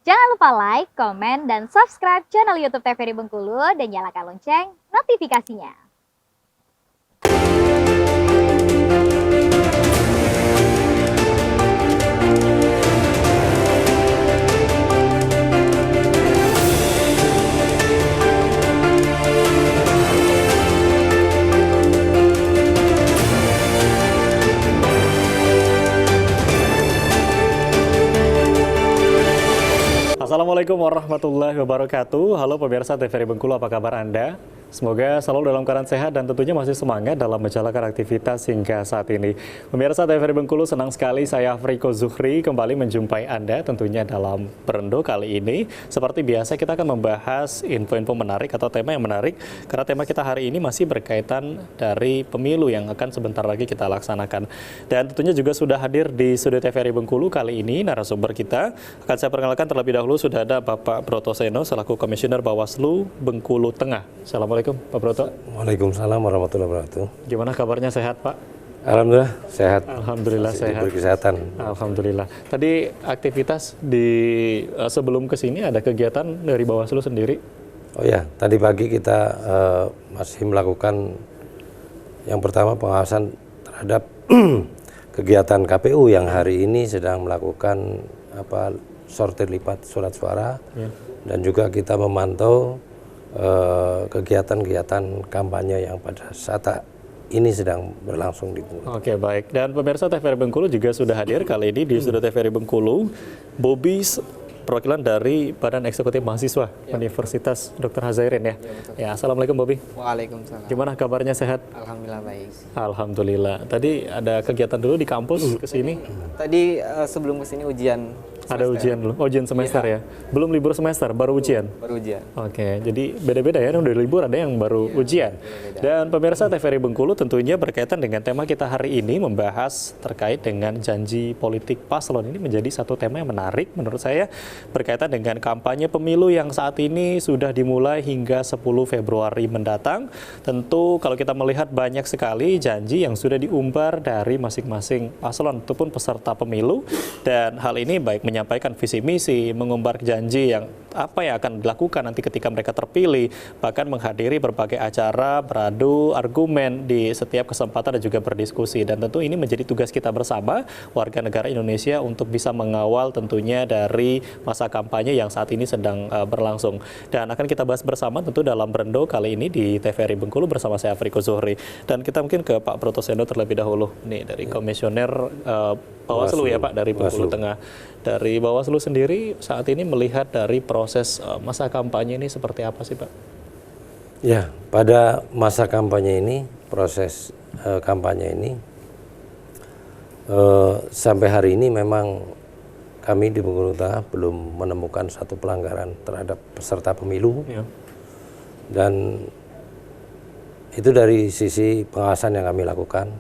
Jangan lupa like, komen, dan subscribe channel YouTube TVRI Bengkulu dan nyalakan lonceng notifikasinya. Assalamualaikum warahmatullahi wabarakatuh. Halo pemirsa TVRI Bengkulu, apa kabar Anda? Semoga selalu dalam keadaan sehat dan tentunya masih semangat dalam menjalankan aktivitas hingga saat ini. Pemirsa TVRI Bengkulu, senang sekali saya Afriko Zuhri kembali menjumpai Anda tentunya dalam Berendo kali ini. Seperti biasa kita akan membahas info-info menarik atau tema yang menarik, karena tema kita hari ini masih berkaitan dari pemilu yang akan sebentar lagi kita laksanakan. Dan tentunya juga sudah hadir di studio TVRI Bengkulu kali ini narasumber kita. Akan saya perkenalkan terlebih dahulu, sudah ada Bapak Broto Seno selaku Komisioner Bawaslu Bengkulu Tengah. Assalamualaikum Pak Broto. Waalaikumsalam warahmatullahi wabarakatuh. Gimana kabarnya, sehat Pak? Alhamdulillah sehat. Alhamdulillah sehat. Diberi kesehatan. Alhamdulillah. Tadi aktivitas di sebelum ke sini ada kegiatan dari Bawaslu sendiri? Oh ya, tadi pagi kita masih melakukan yang pertama pengawasan terhadap kegiatan KPU yang hari ini sedang melakukan sortir lipat surat suara, dan juga kita memantau kegiatan-kegiatan kampanye yang pada saat ini sedang berlangsung di Bengkulu. Oke, baik. Dan pemirsa TVRI Bengkulu juga sudah hadir kali ini di studio TVRI Bengkulu. Bobi, perwakilan dari Badan Eksekutif Mahasiswa Universitas Dr. Hazairin ya. Ya, Assalamualaikum Bobi. Waalaikumsalam. Gimana kabarnya, sehat? Alhamdulillah baik. Alhamdulillah. Tadi ada kegiatan dulu di kampus ke sini? Tadi sebelum kesini ujian. Ada ujian dulu, ujian semester ya? Belum libur semester, baru ujian? Baru ujian. Oke, jadi beda-beda ya, udah libur ada yang baru ujian. Dan pemirsa TVRI Bengkulu tentunya berkaitan dengan tema kita hari ini, membahas terkait dengan janji politik paslon. Ini menjadi satu tema yang menarik menurut saya, berkaitan dengan kampanye pemilu yang saat ini sudah dimulai hingga 10 Februari mendatang. Tentu kalau kita melihat banyak sekali janji yang sudah diumbar dari masing-masing paslon ataupun peserta pemilu, dan hal ini baik menyampaikan visi misi, mengumbar janji yang apa yang akan dilakukan nanti ketika mereka terpilih, bahkan menghadiri berbagai acara, beradu argumen di setiap kesempatan dan juga berdiskusi. Dan tentu ini menjadi tugas kita bersama warga negara Indonesia untuk bisa mengawal tentunya dari masa kampanye yang saat ini sedang berlangsung. Dan akan kita bahas bersama tentu dalam Berendo kali ini di TVRI Bengkulu bersama saya Afriko Zuhri. Dan kita mungkin ke Pak Broto Seno terlebih dahulu nih dari Komisioner Bawaslu ya Pak, dari Bengkulu Tengah. Dari Bawaslu sendiri saat ini melihat dari proses masa kampanye ini seperti apa sih Pak? Ya, pada masa kampanye ini, proses kampanye ini sampai hari ini memang kami di Bengkulu Tengah belum menemukan satu pelanggaran terhadap peserta pemilu. Ya. Dan itu dari sisi pengawasan yang kami lakukan.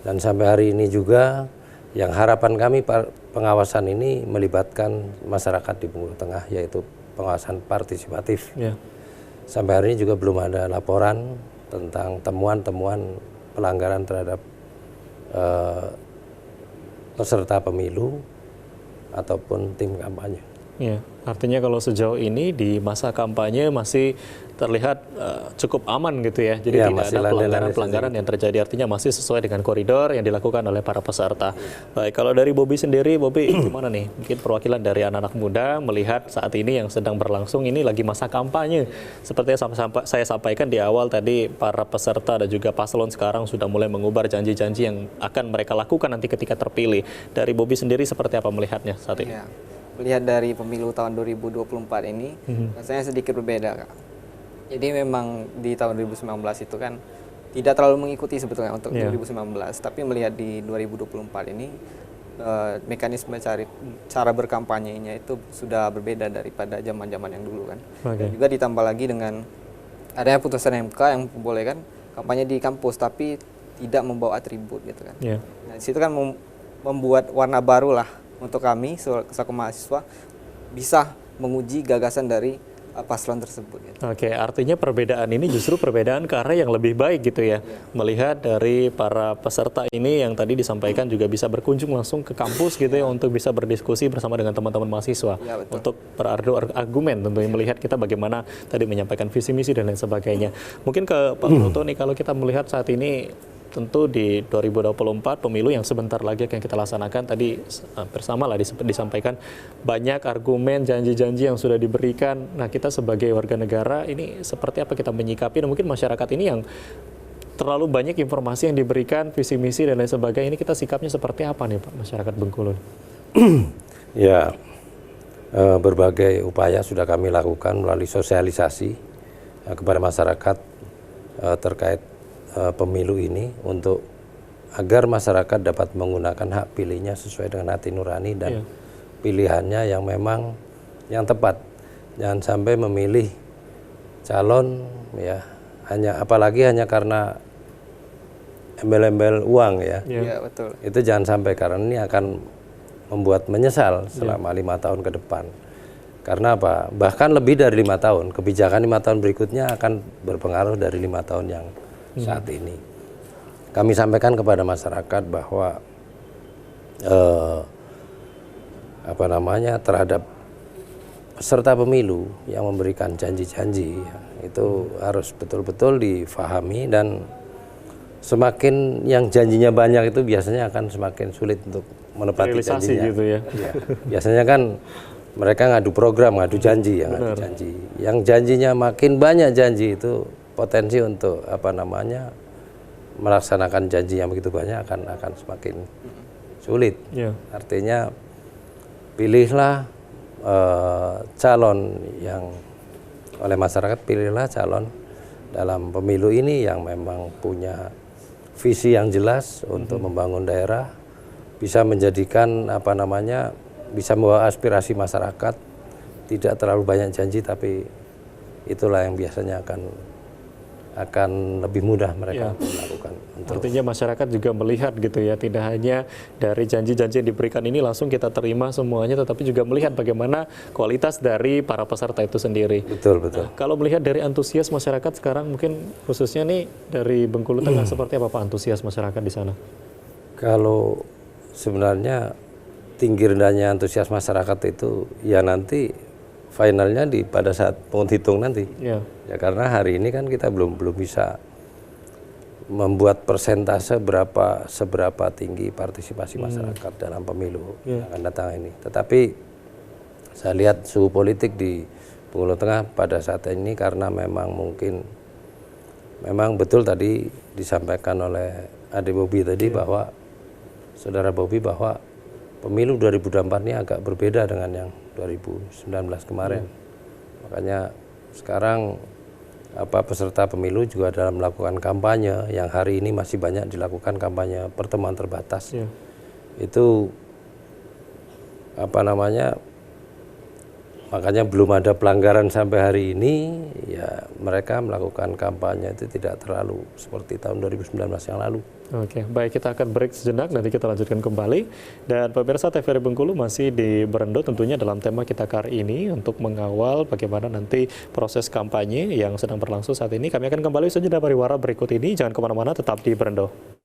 Dan sampai hari ini juga yang harapan kami pengawasan ini melibatkan masyarakat di Bengkulu Tengah, yaitu pengawasan partisipatif. Ya. Sampai hari ini juga belum ada laporan tentang temuan-temuan pelanggaran terhadap peserta pemilu ataupun tim kampanye. Ya, artinya kalau sejauh ini di masa kampanye masih terlihat cukup aman gitu ya, jadi tidak ada pelanggaran-pelanggaran yang terjadi, artinya masih sesuai dengan koridor yang dilakukan oleh para peserta. Baik, kalau dari Bobi sendiri, Bobi gimana nih? Mungkin perwakilan dari anak-anak muda melihat saat ini yang sedang berlangsung ini lagi masa kampanye. Seperti yang saya sampaikan di awal tadi, para peserta dan juga paslon sekarang sudah mulai mengubar janji-janji yang akan mereka lakukan nanti ketika terpilih. Dari Bobi sendiri seperti apa melihatnya saat ini? Ya, melihat dari pemilu tahun 2024 ini, rasanya sedikit berbeda Kak. Jadi memang di tahun 2019 itu kan tidak terlalu mengikuti sebetulnya untuk 2019, tapi melihat di 2024 ini mekanisme cara berkampanyenya itu sudah berbeda daripada zaman-zaman yang dulu kan. Dan juga ditambah lagi dengan adanya putusan MK yang membolehkan kampanye di kampus tapi tidak membawa atribut gitu kan. Nah, di situ kan membuat warna baru lah untuk kami selaku mahasiswa bisa menguji gagasan dari paslon tersebut. Gitu. Oke, artinya perbedaan ini justru perbedaan ke arah yang lebih baik gitu ya. Melihat dari para peserta ini yang tadi disampaikan juga bisa berkunjung langsung ke kampus gitu ya untuk bisa berdiskusi bersama dengan teman-teman mahasiswa. Ya, betul. Untuk beradu argumen tentunya melihat kita bagaimana tadi menyampaikan visi misi dan lain sebagainya. Mungkin ke Pak Broto nih, kalau kita melihat saat ini tentu di 2024 pemilu yang sebentar lagi yang kita laksanakan, tadi bersama lah disampaikan banyak argumen, janji-janji yang sudah diberikan. Nah, kita sebagai warga negara ini seperti apa kita menyikapi, dan mungkin masyarakat ini yang terlalu banyak informasi yang diberikan, visi misi dan lain sebagainya, ini kita sikapnya seperti apa nih Pak, masyarakat Bengkulu? Ya, berbagai upaya sudah kami lakukan melalui sosialisasi kepada masyarakat terkait pemilu ini, untuk agar masyarakat dapat menggunakan hak pilihnya sesuai dengan hati nurani dan pilihannya yang memang yang tepat. Jangan sampai memilih calon ya apalagi hanya karena embel-embel uang ya. Iya, betul. Itu jangan sampai, karena ini akan membuat menyesal selama 5 tahun ke depan. Karena apa? Bahkan lebih dari 5 tahun. Kebijakan 5 tahun berikutnya akan berpengaruh dari 5 tahun yang saat ini. Kami sampaikan kepada masyarakat bahwa terhadap peserta pemilu yang memberikan janji-janji itu harus betul-betul difahami, dan semakin yang janjinya banyak itu biasanya akan semakin sulit untuk menepati janjinya. Gitu ya. Ya, biasanya kan mereka ngadu program, ngadu janji, ngadu janji. Yang janjinya makin banyak janji itu potensi untuk melaksanakan janji yang begitu banyak akan semakin sulit. Artinya pilihlah calon yang oleh masyarakat, pilihlah calon dalam pemilu ini yang memang punya visi yang jelas untuk membangun daerah, bisa menjadikan bisa membawa aspirasi masyarakat, tidak terlalu banyak janji, tapi itulah yang biasanya akan lebih mudah mereka melakukan. Artinya masyarakat juga melihat gitu ya, tidak hanya dari janji-janji yang diberikan ini langsung kita terima semuanya, tetapi juga melihat bagaimana kualitas dari para peserta itu sendiri. Betul. Nah, kalau melihat dari antusias masyarakat sekarang, mungkin khususnya nih dari Bengkulu Tengah, seperti apa Pak antusias masyarakat di sana? Kalau sebenarnya tinggi rendahnya antusias masyarakat itu ya nanti finalnya pada saat penghitung nanti. Ya, karena hari ini kan kita belum bisa membuat persentase seberapa tinggi partisipasi masyarakat dalam pemilu yang akan datang ini. Tetapi saya lihat suhu politik di Bengkulu Tengah pada saat ini, karena memang betul tadi disampaikan oleh Adik Bobi tadi, bahwa Saudara Bobi, bahwa pemilu 2024 ini agak berbeda dengan yang 2019 kemarin. Makanya sekarang peserta pemilu juga dalam melakukan kampanye, yang hari ini masih banyak dilakukan kampanye pertemuan terbatas. Itu makanya belum ada pelanggaran sampai hari ini. Ya, mereka melakukan kampanye itu tidak terlalu seperti tahun 2019 yang lalu. Oke, baik, kita akan break sejenak, nanti kita lanjutkan kembali. Dan pemirsa TVRI Bengkulu masih di Berendo tentunya dalam tema kita kali ini untuk mengawal bagaimana nanti proses kampanye yang sedang berlangsung saat ini. Kami akan kembali sejenak pariwara berikut ini. Jangan kemana-mana, tetap di Berendo.